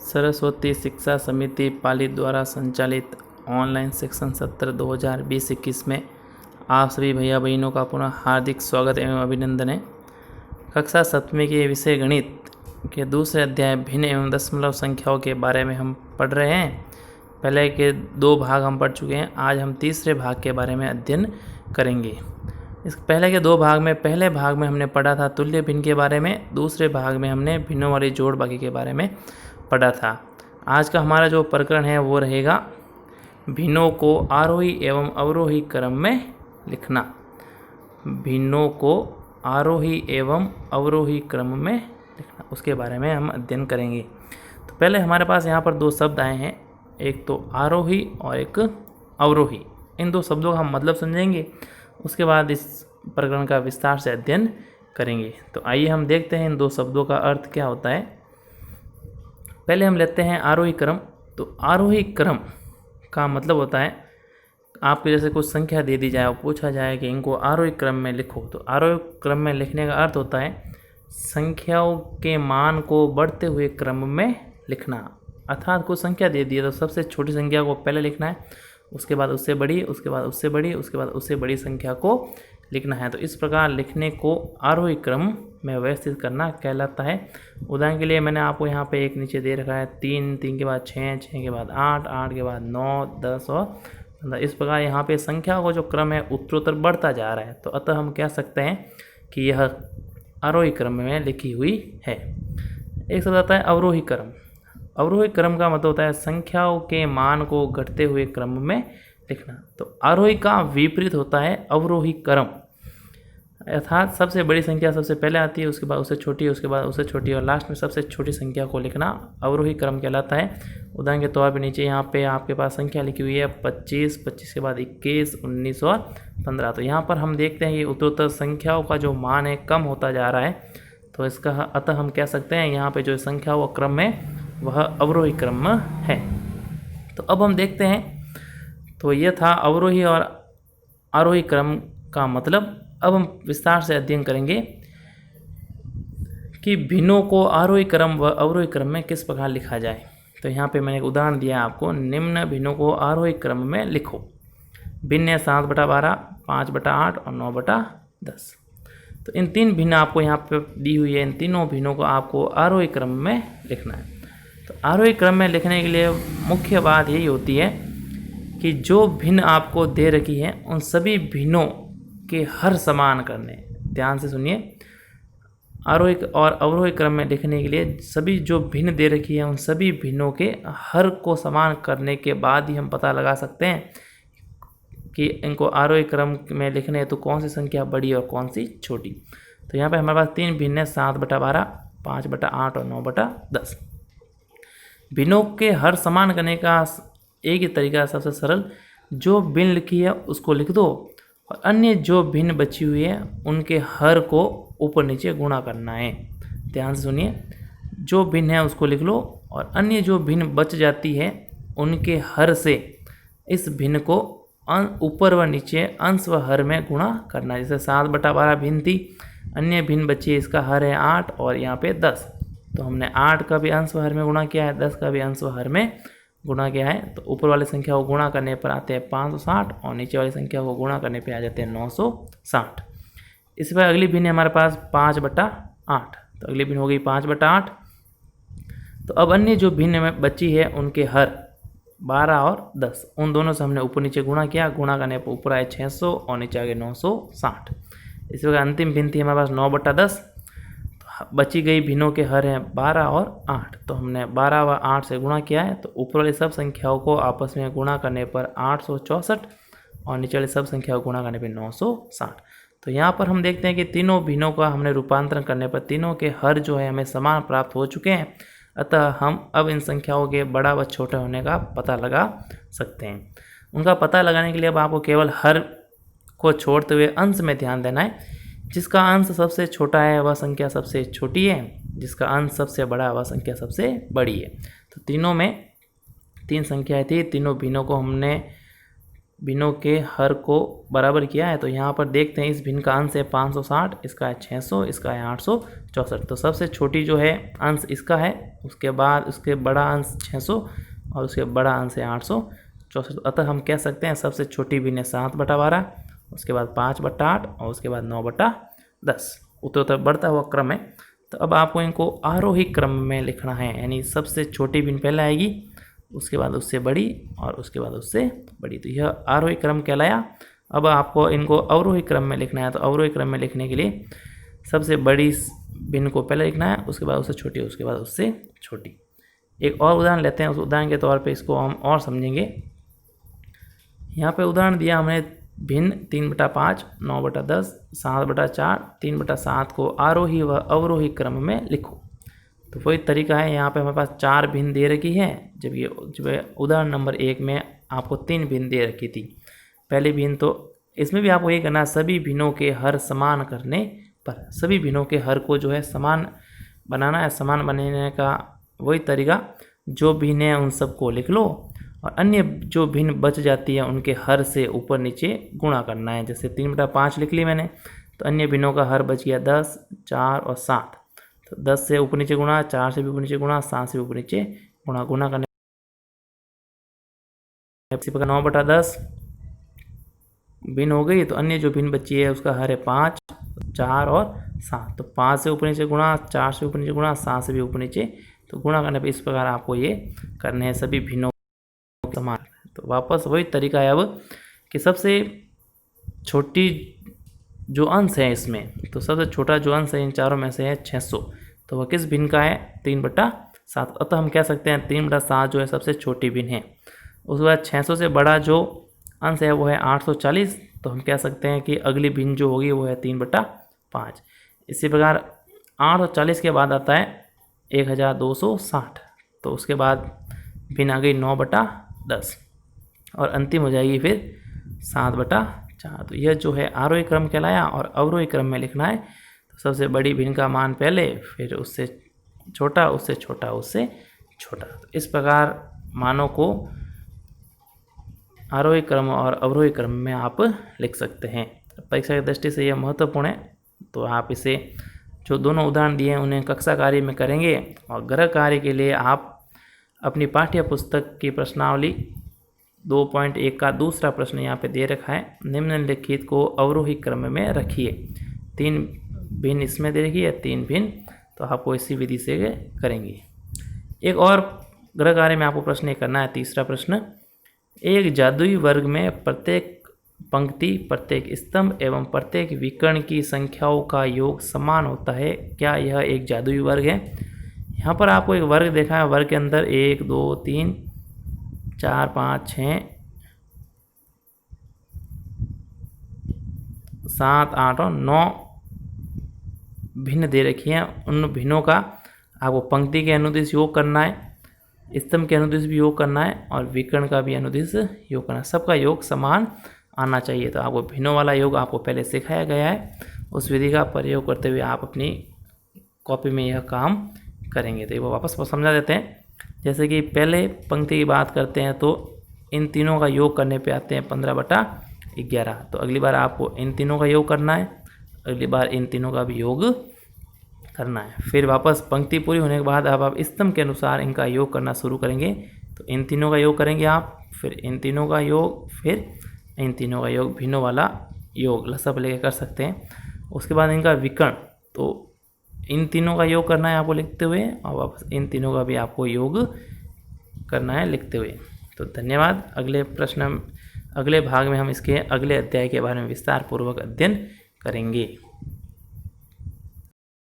सरस्वती शिक्षा समिति पाली द्वारा संचालित ऑनलाइन शिक्षण सत्र 2020-21 में आप सभी भैया बहनों का पुनः हार्दिक स्वागत एवं अभिनंदन है। कक्षा 7वीं के विषय गणित के दूसरे अध्याय भिन्न एवं दशमलव संख्याओं के बारे में हम पढ़ रहे हैं। पहले के 2 भाग हम पढ़ चुके हैं, आज हम तीसरे भाग के बारे में अध्ययन करेंगे। इस पहले के 2 भाग में पहले भाग में हमने पढ़ा था तुल्य भिन्न के बारे में, दूसरे भाग में हमने भिन्नों वाली जोड़ बाकी के बारे में पढ़ा था। आज का हमारा जो प्रकरण है वो रहेगा भिन्नों को आरोही एवं अवरोही क्रम में लिखना। भिन्नों को आरोही एवं अवरोही क्रम में लिखना, उसके बारे में हम अध्ययन करेंगे। तो पहले हमारे पास यहाँ पर 2 शब्द आए हैं, एक तो आरोही और एक अवरोही। इन 2 शब्दों का हम मतलब समझेंगे, उसके बाद इस प्रकरण का विस्तार से अध्ययन करेंगे। तो आइए हम देखते हैं इन 2 शब्दों का अर्थ क्या होता है। पहले हम लेते हैं आरोही क्रम। तो आरोही क्रम का मतलब होता है आपके जैसे कुछ संख्या दे दी जाए और पूछा जाए कि इनको आरोही क्रम में लिखो। तो आरोही क्रम में लिखने का अर्थ होता है संख्याओं के मान को बढ़ते हुए क्रम में लिखना। अर्थात कुछ संख्या दे दी है तो सबसे छोटी संख्या को पहले लिखना है, उसके बाद उससे बड़ी, उसके बाद उससे बड़ी, उसके बाद उससे बड़ी संख्या को लिखना है। तो इस प्रकार लिखने को आरोही क्रम में व्यवस्थित करना कहलाता है। उदाहरण के लिए मैंने आपको यहाँ पे एक नीचे दे रखा है 3, 3 के बाद 6, 6 के बाद 8, 8 के बाद 9, 10 और 15। इस प्रकार यहाँ पे संख्या का जो क्रम है उत्तरोत्तर बढ़ता जा रहा है। तो अतः हम कह सकते हैं कि यह आरोही क्रम में लिखी हुई है। एक शब्द आता है अवरोही क्रम। अवरोही क्रम का मतलब होता है संख्याओं के मान को घटते हुए क्रम में लिखना। तो आरोही का विपरीत होता है अवरोही क्रम, अर्थात सबसे बड़ी संख्या सबसे पहले आती है, उसके बाद उससे छोटी, उसके बाद उससे छोटी और लास्ट में सबसे छोटी संख्या को लिखना अवरोही क्रम कहलाता है। उदाहरण के तौर पे नीचे यहाँ पे आपके पास संख्या लिखी हुई है 25, 25 के बाद 21, 19 और 15। तो यहाँ पर हम देखते हैं कि उत्तरोत्तर संख्याओं का जो मान है कम होता जा रहा है। तो इसका अतः हम कह सकते हैं यहाँ पे जो संख्याओं का क्रम है वह अवरोही क्रम है। तो अब हम देखते हैं, तो यह था अवरोही और आरोही क्रम का मतलब। अब हम विस्तार से अध्ययन करेंगे कि भिन्नों को आरोही क्रम व अवरोही क्रम में किस प्रकार लिखा जाए। तो यहाँ पे मैंने एक उदाहरण दिया आपको, निम्न भिन्नों को आरोही क्रम में लिखो। भिन्न है 7/12, 5/8 और 9/10। तो इन 3 भिन्न आपको यहाँ पे दी हुई है, इन तीनों भिन्नों को आपको आरोही क्रम में लिखना है। तो आरोही क्रम में लिखने के लिए मुख्य बात यही होती है कि जो भिन्न आपको दे रखी है उन सभी भिन्नों के हर समान करने। ध्यान से सुनिए, आरोही और अवरोही क्रम में लिखने के लिए सभी जो भिन्न दे रखी है उन सभी भिन्नों के हर को समान करने के बाद ही हम पता लगा सकते हैं कि इनको आरोही क्रम में लिखने हैं तो कौन सी संख्या बड़ी और कौन सी छोटी। तो यहाँ पे हमारे पास 3 भिन्न है, 7/12, 5/8 और 9/10। भिन्नों के हर समान करने का एक ही तरीका सबसे सरल, जो भिन्न लिखी है उसको लिख दो और अन्य जो भिन्न बची हुई है उनके हर को ऊपर नीचे गुणा करना है। ध्यान से सुनिए, जो भिन्न है उसको लिख लो और अन्य जो भिन्न बच जाती है उनके हर से इस भिन्न को ऊपर व नीचे अंश व हर में गुणा करना है। जैसे 7/12 भिन्न थी, अन्य भिन्न बची है, इसका हर है 8 और यहाँ पे 10। तो हमने 8 का भी अंश व हर में गुणा किया है, 10 का भी अंश व हर में गुणा किया है। तो ऊपर वाली संख्या को गुणा करने पर आते हैं 560 और नीचे वाली संख्या को गुणा करने पे आ जाते हैं 960। इस पर अगली भिन्न हमारे पास 5/8। तो अगली भिन्न हो गई 5/8। तो अब अन्य जो भिन्न में बची है उनके हर 12 और 10, उन दोनों से हमने ऊपर नीचे गुणा किया। गुणा करने पर ऊपर आए 600 और नीचे आ गए 960। इस प्रकार अंतिम भिन्न थी हमारे पास 9/10। बची गई भिन्नों के हर हैं 12 और 8। तो हमने 12 व 8 से गुणा किया है। तो ऊपर वाली सब संख्याओं को आपस में गुणा करने पर 864 और नीचे वाली सब संख्याओं को गुणा करने पर 960। तो यहाँ पर हम देखते हैं कि तीनों भिन्नों का हमने रूपांतरण करने पर तीनों के हर जो है हमें समान प्राप्त हो चुके हैं। अतः हम अब इन संख्याओं के बड़ा व छोटे होने का पता लगा सकते हैं। उनका पता लगाने के लिए अब आपको केवल हर को छोड़ते हुए अंश में ध्यान देना है। जिसका अंश सबसे छोटा है वह संख्या सबसे छोटी है, जिसका अंश सबसे बड़ा है वह संख्या सबसे बड़ी है। तो तीनों में 3 संख्याएं थी, तीनों भिन्नों को हमने भिन्नों के हर को बराबर किया है। तो यहाँ पर देखते हैं इस भिन्न का अंश है 560, इसका है 600, इसका है 864। तो सबसे छोटी जो है अंश इसका है, उसके बाद उसके बड़ा अंश 600 और उसके बड़ा अंश है 864। अतः हम कह सकते हैं सबसे छोटी भिन्न है 7/12, उसके बाद 5/8 और उसके बाद 9/10। उत्तर बढ़ता हुआ क्रम है। तो अब आपको इनको आरोही क्रम में लिखना है, यानी सबसे छोटी भिन्न पहले आएगी, उसके बाद उससे बड़ी और उसके बाद उससे बड़ी। तो यह आरोही क्रम कहलाया। अब आपको इनको अवरोही क्रम में लिखना है। तो अवरोही क्रम में लिखने के लिए सबसे बड़ी भिन्न को पहले लिखना है, उसके बाद उससे छोटी, उसके बाद उससे छोटी। एक और उदाहरण लेते हैं, उस उदाहरण के तौर पे इसको हम और समझेंगे। यहाँ पे उदाहरण दिया हमने भिन्न 3/5, 9/10, 7/4, 3/7 को आरोही व अवरोही क्रम में लिखो। तो वही तरीका है। यहाँ पे हमारे पास 4 भिन्न दे रखी है, जब उदाहरण नंबर 1 में आपको 3 भिन्न दे रखी थी। पहली भिन्न, तो इसमें भी आपको ये करना है, सभी भिन्नों के हर समान करने पर, सभी भिन्नों के हर को जो है समान बनाना है। समान बनाने का वही तरीका, जो भिन्न है उन सबको लिख लो और अन्य जो भिन्न बच जाती है उनके हर से ऊपर नीचे गुणा करना है। जैसे 3/5 लिख ली मैंने, तो अन्य भिन्नों का हर बच गया 10, 4 और 7। तो 10 से ऊपर नीचे गुणा, 4 से भी ऊपर नीचे गुणा, 7 से भी ऊपर नीचे गुणा करने। इसी प्रकार 9/10 भिन्न हो गई, तो अन्य जो भिन्न बची है उसका हर है 5, 4 और 7। तो 5 से ऊपर नीचे गुणा, 4 से ऊपर नीचे गुणा, 7 से भी ऊपर नीचे, तो गुणा करने पर इस प्रकार आपको ये करने हैं सभी भिन्नों समान। तो वापस वही तरीका है अब कि सबसे छोटी जो अंश है इसमें, तो सबसे छोटा जो अंश है इन चारों में से है 600। तो वह किस भिन्न का है? 3/7। अतः हम कह सकते हैं 3/7 जो है सबसे छोटी भिन्न है। उसके बाद 600 से बड़ा जो अंश है वो है 840। तो हम कह सकते हैं कि अगली भिन्न जो होगी वो है 3/5। इसी प्रकार 840 के बाद आता है 1260। तो उसके बाद भिन्न आ गई 9/10 और अंतिम हो जाएगी फिर 7/4। तो यह जो है आरोही क्रम कहलाया। और अवरोही क्रम में लिखना है, तो सबसे बड़ी भिन्न का मान पहले, फिर उससे छोटा, उससे छोटा, उससे छोटा। तो इस प्रकार मानों को आरोही क्रम और अवरोही क्रम में आप लिख सकते हैं। परीक्षा की दृष्टि से यह महत्वपूर्ण है। तो आप इसे जो दोनों उदाहरण दिए हैं उन्हें कक्षा कार्य में करेंगे। और गृह कार्य के लिए आप अपनी पाठ्य पुस्तक की प्रश्नावली 2.1 का दूसरा प्रश्न यहाँ पे दे रखा है, निम्नलिखित को अवरोही क्रम में रखिए। 3 भिन्न इसमें दे रखी है, 3 भिन्न, तो आपको इसी विधि से करेंगे। एक और गृह कार्य में आपको प्रश्न करना है, तीसरा प्रश्न। एक जादुई वर्ग में प्रत्येक पंक्ति, प्रत्येक स्तंभ एवं प्रत्येक विकर्ण की संख्याओं का योग समान होता है, क्या यह एक जादुई वर्ग है? यहाँ पर आपको एक वर्ग देखा है, वर्ग के अंदर 1, 2, 3, 4, 5, 6, 7, 8 और 9 भिन्न दे रखी हैं। उन भिन्नों का आपको पंक्ति के अनुदिश योग करना है, स्तंभ के अनुदिश भी योग करना है और विकर्ण का भी अनुदिश योग करना है। सबका योग समान आना चाहिए। तो आपको भिन्नों वाला योग आपको पहले सिखाया गया है, उस विधि का प्रयोग करते हुए आप अपनी कॉपी में यह काम करेंगे। तो ये वो वापस समझा देते हैं। जैसे कि पहले पंक्ति की बात करते हैं, तो इन तीनों का योग करने पे आते हैं 15/11। तो अगली बार आपको इन तीनों का योग करना है, अगली बार इन तीनों का भी योग करना है। फिर वापस पंक्ति पूरी होने के बाद अब आप स्तंभ के अनुसार इनका योग करना शुरू करेंगे। तो इन तीनों का योग करेंगे आप, फिर इन तीनों का योग, फिर इन तीनों का योग, भिन्नों वाला योग लसप लेके कर सकते हैं। उसके बाद इनका विकर्ण, तो इन तीनों का योग करना है आपको लिखते हुए, और वापस इन तीनों का भी आपको योग करना है लिखते हुए। तो धन्यवाद। अगले भाग में हम इसके अगले अध्याय के बारे में विस्तार पूर्वक अध्ययन करेंगे।